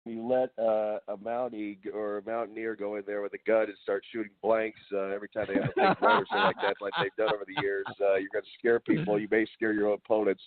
you let a Mountie or a Mountaineer go in there with a gun and start shooting blanks every time they have a big run or something like that, like they've done over the years, you're going to scare people. You may scare your own opponents.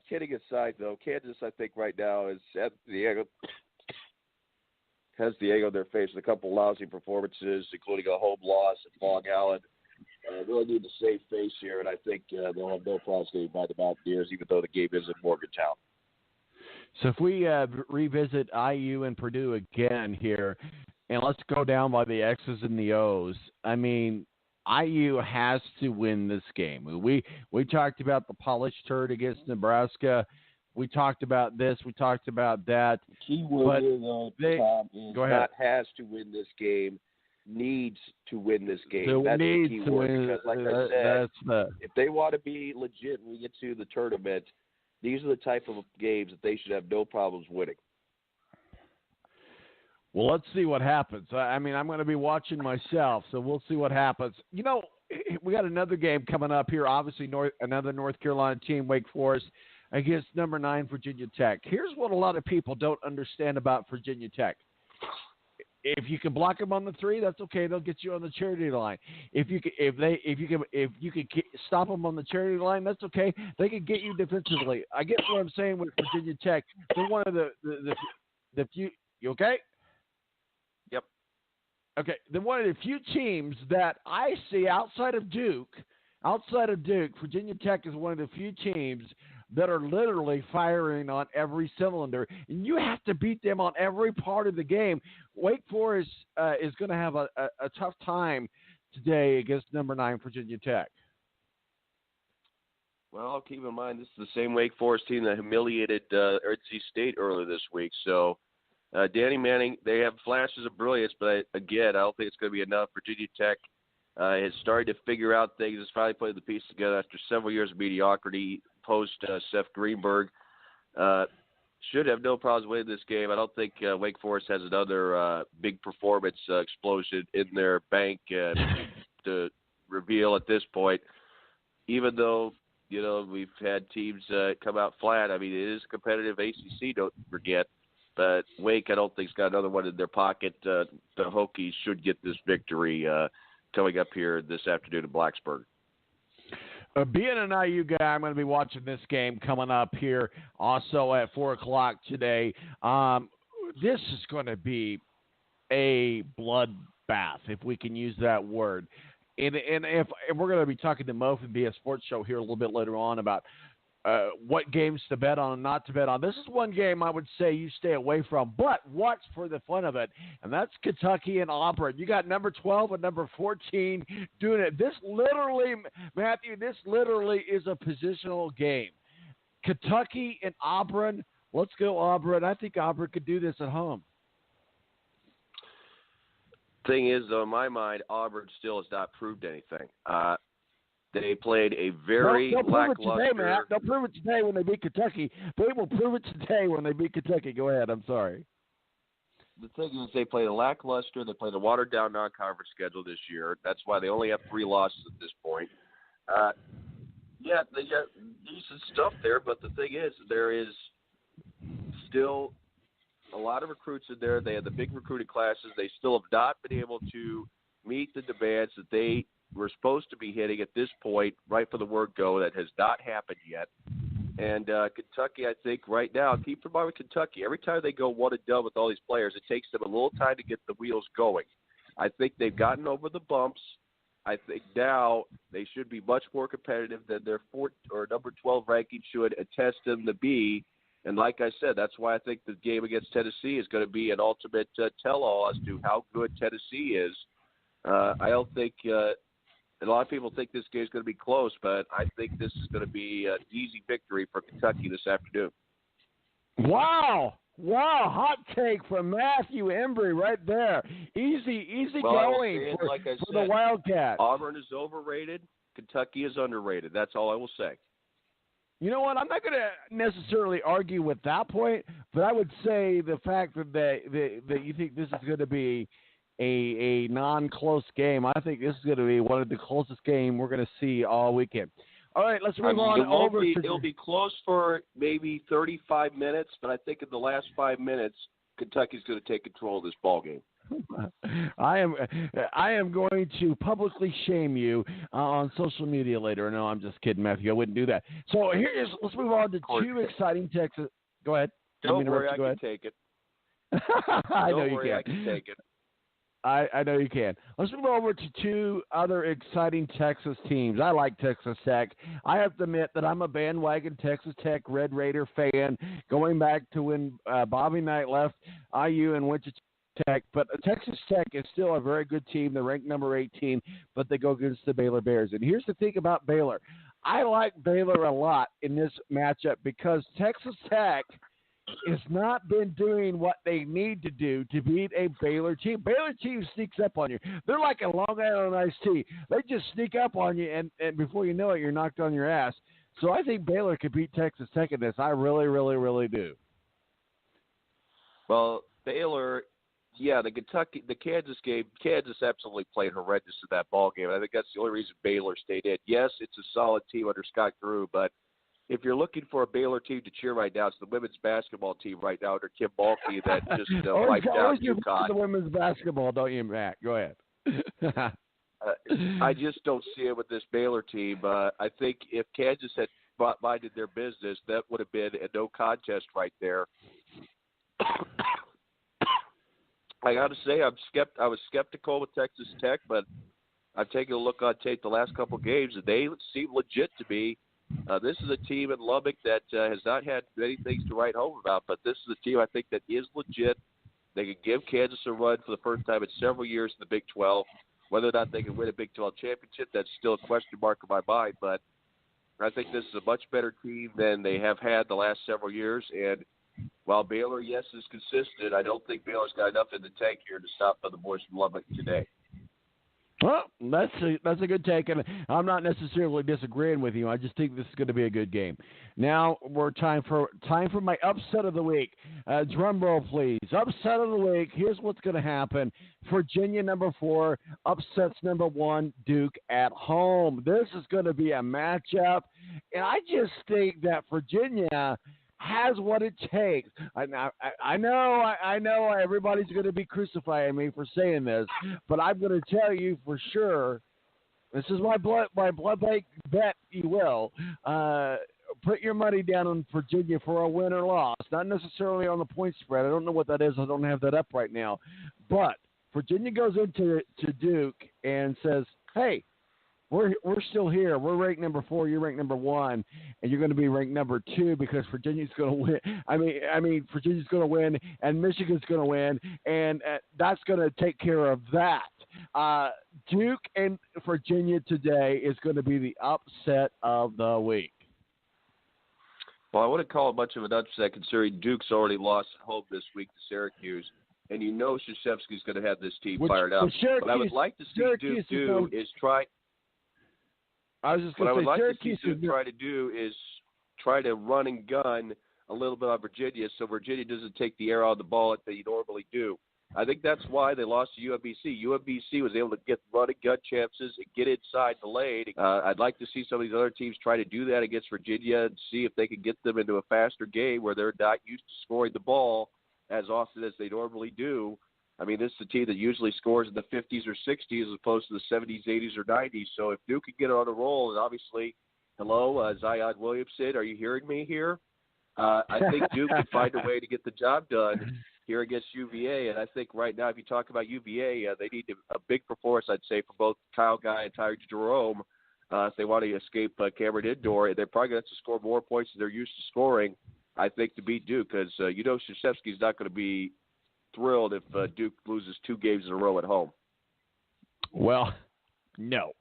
Kidding aside, though, Kansas, I think right now has the egg on their face with a couple lousy performances, including a home loss at Long Island. Really need to save face here, and I think they'll have no problems getting by the Mountaineers, even though the game is in Morgantown. So if we revisit IU and Purdue again here, and let's go down by the X's and the O's. I mean, IU has to win this game. We talked about the polished turd against Nebraska. We talked about this. We talked about that. The key word here, though, Tom, is go ahead. not has to win this game, needs to win this game. So that's the needs key to word. win, Because, like I said, if they want to be legit when we get to the tournament, these are the type of games that they should have no problems winning. Well, let's see what happens. I mean, I'm going to be watching myself, so we'll see what happens. You know, we got another game coming up here. Obviously, another North Carolina team, Wake Forest, against number 9 Virginia Tech. Here's what a lot of people don't understand about Virginia Tech. If you can block them on the 3, that's okay. They'll get you on the charity line. If you can stop them on the charity line, that's okay. They can get you defensively. I get what I'm saying with Virginia Tech. They're one of the few. You okay? Yep. Okay. They're one of the few teams that I see outside of Duke. Virginia Tech is one of the few teams that are literally firing on every cylinder, and you have to beat them on every part of the game. Wake Forest is going to have a tough time today against number 9 Virginia Tech. Well, keep in mind, this is the same Wake Forest team that humiliated NC State earlier this week. So, Danny Manning, they have flashes of brilliance, but again, I don't think it's going to be enough. Virginia Tech has started to figure out things. It's finally putting the pieces together after several years of mediocrity post Seth Greenberg. Should have no problems winning this game. I don't think Wake Forest has another big performance explosion in their bank to reveal at this point. Even though, you know, we've had teams come out flat. I mean, it is competitive ACC, don't forget. But Wake, I don't think, has got another one in their pocket. The Hokies should get this victory coming up here this afternoon in Blacksburg. Being an IU guy, I'm going to be watching this game coming up here also at 4 o'clock today. This is going to be a bloodbath, if we can use that word. And if we're going to be talking to Mo from BS Sports Show here a little bit later on about what games to bet on and not to bet on. This is one game I would say you stay away from, but watch for the fun of it, and that's Kentucky and Auburn. You got number 12 and number 14 doing it. This literally, Matthew, is a positional game. Kentucky and Auburn, let's go Auburn. I think Auburn could do this at home. Thing is, though, in my mind, Auburn still has not proved anything. They played a very lackluster. They'll prove it today when they beat Kentucky. They will prove it today when they beat Kentucky. Go ahead. I'm sorry. The thing is, they played a lackluster. They played a watered-down non-conference schedule this year. That's why they only have 3 losses at this point. Yeah, they got decent stuff there, but the thing is, there is still a lot of recruits in there. They had the big recruiting classes. They still have not been able to meet the demands that they were supposed to be hitting at this point, right for the word go. That has not happened yet. And Kentucky, I think, right now, keep in mind with Kentucky, every time they go one and done with all these players, it takes them a little time to get the wheels going. I think they've gotten over the bumps. I think now they should be much more competitive than their number 12 ranking should attest them to be. And like I said, that's why I think the game against Tennessee is going to be an ultimate tell-all as to how good Tennessee is. I don't think a lot of people think this game is going to be close, but I think this is going to be an easy victory for Kentucky this afternoon. Wow, hot take from Matthew Embry right there. Easy going for, like for the Wildcats. Auburn is overrated. Kentucky is underrated. That's all I will say. You know what? I'm not going to necessarily argue with that point, but I would say the fact that you think this is going to be a non-close game. I think this is going to be one of the closest games we're going to see all weekend. All right, let's move on over to... It'll be close for maybe 35 minutes, but I think in the last 5 minutes, Kentucky's going to take control of this ball game. I am going to publicly shame you on social media later. No, I'm just kidding, Matthew. I wouldn't do that. So let's move on to two exciting Texas. Go ahead. Don't worry, I can take it. I know you can. I can take it. I know you can. Let's move over to two other exciting Texas teams. I like Texas Tech. I have to admit that I'm a bandwagon Texas Tech Red Raider fan, going back to when Bobby Knight left IU and Wichita Tech. But Texas Tech is still a very good team. They're ranked number 18, but they go against the Baylor Bears. And here's the thing about Baylor. I like Baylor a lot in this matchup because Texas Tech has not been doing what they need to do to beat a Baylor team. Baylor team sneaks up on you. They're like a Long Island iced tea. They just sneak up on you, and before you know it, you're knocked on your ass. So I think Baylor could beat Texas Tech in this. I really, really, really do. Well, Baylor, yeah, the Kansas game, Kansas absolutely played horrendous in that ball game. I think that's the only reason Baylor stayed in. Yes, it's a solid team under Scott Drew, but if you're looking for a Baylor team to cheer right now, it's the women's basketball team right now under Kim Balke that just wiped out UConn. The women's basketball, don't you, Matt? Go ahead. I just don't see it with this Baylor team. I think if Kansas had minded their business, that would have been a no contest right there. I got to say, I was skeptical with Texas Tech, but I've taken a look on tape the last couple of games, and they seem legit to me. This is a team in Lubbock that has not had many things to write home about, but this is a team I think that is legit. They can give Kansas a run for the first time in several years in the Big 12. Whether or not they can win a Big 12 championship, that's still a question mark in my mind, but I think this is a much better team than they have had the last several years. And while Baylor, yes, is consistent, I don't think Baylor's got enough in the tank here to stop the boys from Lubbock today. Well, that's a good take, and I'm not necessarily disagreeing with you. I just think this is going to be a good game. Now we're time for my upset of the week. Drum roll, please. Upset of the week. Here's what's going to happen. Virginia, number 4, upsets number 1, Duke at home. This is going to be a matchup, and I just think that Virginia has what it takes. I know everybody's going to be crucifying me for saying this, but I'm going to tell you for sure. This is my blood bank bet. You will put your money down on Virginia for a win or loss, not necessarily on the point spread. I don't know what that is. I don't have that up right now, but Virginia goes into Duke and says, "Hey, We're still here. We're ranked number 4. You're ranked number 1, and you're going to be ranked number 2 because Virginia's going to win. I mean, Virginia's going to win, and Michigan's going to win, and that's going to take care of that. Duke and Virginia today is going to be the upset of the week. Well, I wouldn't call it much of an upset considering Duke's already lost at home this week to Syracuse. And you know Krzyzewski's going to have this team fired up. What I would like to see Duke do is try. I was just going to say, Syracuse is try to run and gun a little bit on Virginia so Virginia doesn't take the air out of the ball that they normally do. I think that's why they lost to UMBC. UMBC was able to get run and gun chances and get inside the lane. I'd like to see some of these other teams try to do that against Virginia and see if they can get them into a faster game where they're not used to scoring the ball as often as they normally do. I mean, this is a team that usually scores in the 50s or 60s as opposed to the 70s, 80s, or 90s. So if Duke can get on a roll, and obviously, hello, Zion Williamson, are you hearing me here? I think Duke can find a way to get the job done here against UVA. And I think right now, if you talk about UVA, they need a big performance, I'd say, for both Kyle Guy and Tyre Jerome if they want to escape Cameron Indoor. They're probably going to have to score more points than they're used to scoring, I think, to beat Duke because Krzyzewski's not going to be thrilled if Duke loses 2 games in a row at home. Well, no,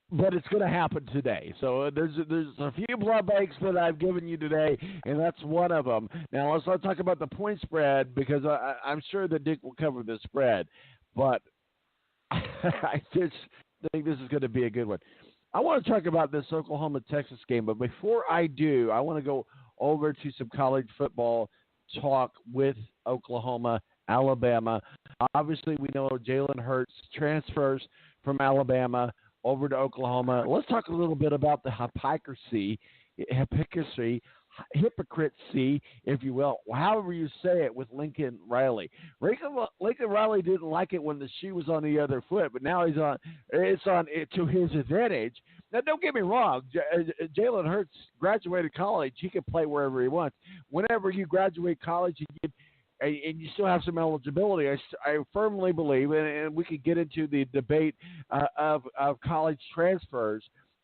but it's going to happen today. So there's a few blood banks that I've given you today, and that's one of them. Now let's talk about the point spread because I'm sure that Duke will cover the spread, but I just think this is going to be a good one. I want to talk about this Oklahoma-Texas game, but before I do, I want to go over to some college football talk with Oklahoma, Alabama. Obviously, we know Jalen Hurts transfers from Alabama over to Oklahoma. Let's talk a little bit about the hypocrisy hypocrisy, if you will, however you say it, with Lincoln Riley. Lincoln Riley didn't like it when the shoe was on the other foot, but now it's on to his advantage. Now, don't get me wrong. Jalen Hurts graduated college. He can play wherever he wants. Whenever you graduate college and you still have some eligibility, I firmly believe, and we could get into the debate of college transfers,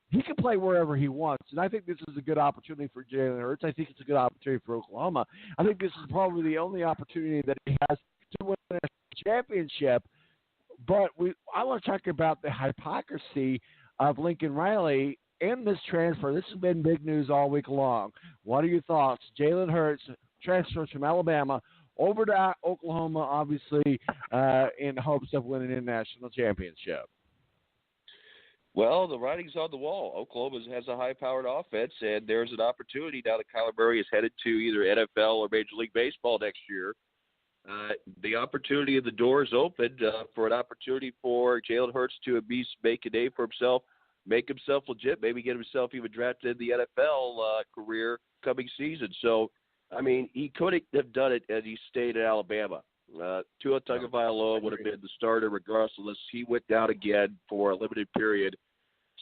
he can play wherever he wants. And I think this is a good opportunity for Jalen Hurts. I think it's a good opportunity for Oklahoma. I think this is probably the only opportunity that he has to win a championship. But I want to talk about the hypocrisy of Lincoln Riley and this transfer. This has been big news all week long. What are your thoughts? Jalen Hurts transfers from Alabama over to Oklahoma, obviously, in hopes of winning a national championship. Well, the writing's on the wall. Oklahoma has a high-powered offense, and there's an opportunity now that Kyler Murray is headed to either NFL or Major League Baseball next year. The opportunity of the door is open for an opportunity for Jalen Hurts to at least make a name for himself, make himself legit, maybe get himself even drafted in the NFL career coming season. So, I mean, he couldn't have done it as he stayed at Alabama. Tua Tagovailoa would have been the starter regardless. He went down again for a limited period.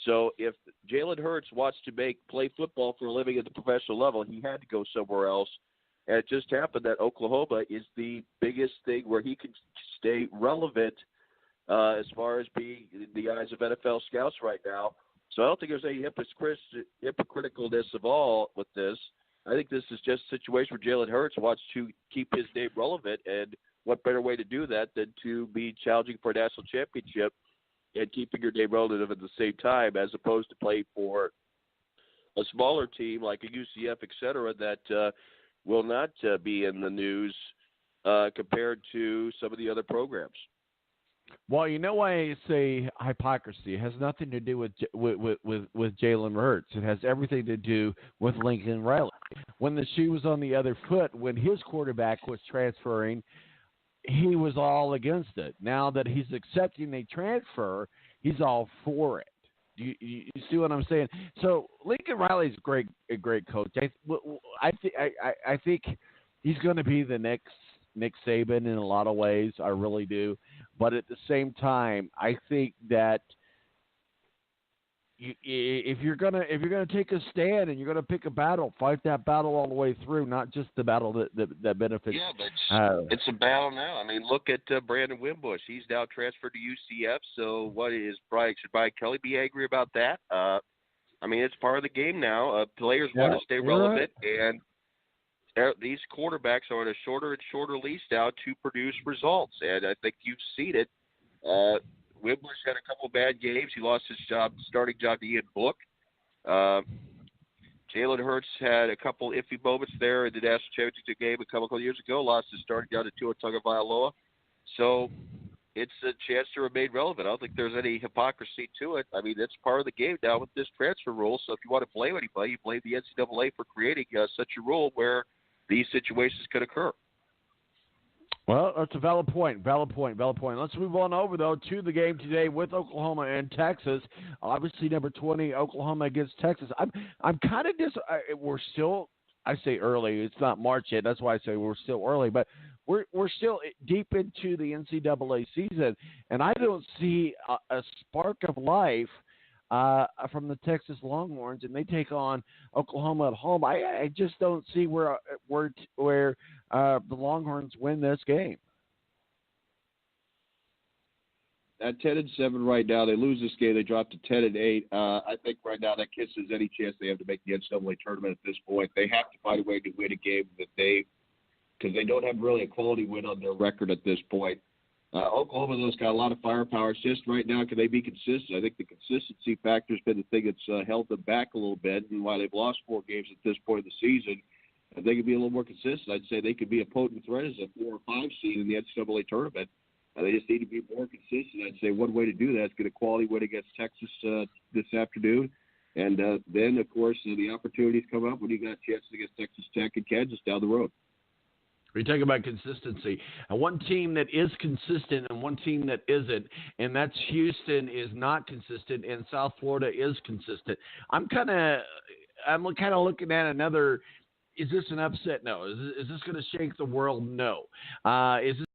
So if Jalen Hurts wants to play football for a living at the professional level, he had to go somewhere else. And it just happened that Oklahoma is the biggest thing where he can stay relevant as far as being in the eyes of NFL scouts right now. So I don't think there's any hypocriticalness of all with this. I think this is just a situation where Jalen Hurts wants to keep his name relevant, and what better way to do that than to be challenging for a national championship and keeping your name relevant at the same time, as opposed to play for a smaller team like a UCF, et cetera, that will not be in the news compared to some of the other programs. Well, you know why I say hypocrisy? It has nothing to do with Jalen Hurts. It has everything to do with Lincoln Riley. When the shoe was on the other foot, when his quarterback was transferring, he was all against it. Now that he's accepting a transfer, he's all for it. You see what I'm saying? So Lincoln Riley's a great coach. I think he's going to be the next Nick Saban in a lot of ways. I really do. But at the same time, I think that if you're gonna take a stand and you're gonna pick a battle, fight that battle all the way through, not just the battle that benefits. Yeah, but it's a battle now. I mean, look at Brandon Wimbush. He's now transferred to UCF. So what is should Brian Kelly be angry about that? I mean, it's part of the game now. Players want to stay relevant, right. And these quarterbacks are on a shorter and shorter leash now to produce results, and I think you've seen it. Wimbush had a couple of bad games. He lost his starting job to Ian Book. Jalen Hurts had a couple iffy moments there in the national championship game a couple of years ago. Lost his starting job to Tua Tagovailoa. So it's a chance to remain relevant. I don't think there's any hypocrisy to it. I mean, it's part of the game now with this transfer rule. So if you want to blame anybody, you blame the NCAA for creating such a rule where these situations could occur. Well, that's a valid point. Let's move on over, though, to the game today with Oklahoma and Texas. Obviously, number 20, Oklahoma against Texas. I'm kind of we're still, I say early. It's not March yet. That's why I say we're still early. But we're still deep into the NCAA season, and I don't see a spark of life from the Texas Longhorns, and they take on Oklahoma at home. I just don't see where the Longhorns win this game. At 10-7 right now, they lose this game. They drop to 10-8. I think right now that kisses any chance they have to make the NCAA tournament at this point. They have to find a way to win a game because they don't have really a quality win on their record at this point. Oklahoma, those got a lot of firepower. It's just right now, can they be consistent? I think the consistency factor has been the thing that's held them back a little bit. And while they've lost 4 games at this point of the season, if they could be a little more consistent, I'd say they could be a potent threat as a 4 or 5 seed in the NCAA tournament. They just need to be more consistent. I'd say one way to do that is get a quality win against Texas this afternoon. And then, of course, the opportunities come up when you got chances against Texas Tech and Kansas down the road. We talk about consistency. And one team that is consistent and one team that isn't, and that's Houston is not consistent, and South Florida is consistent. I'm kind of looking at another Is this an upset? No. Is this going to shake the world? No. Is this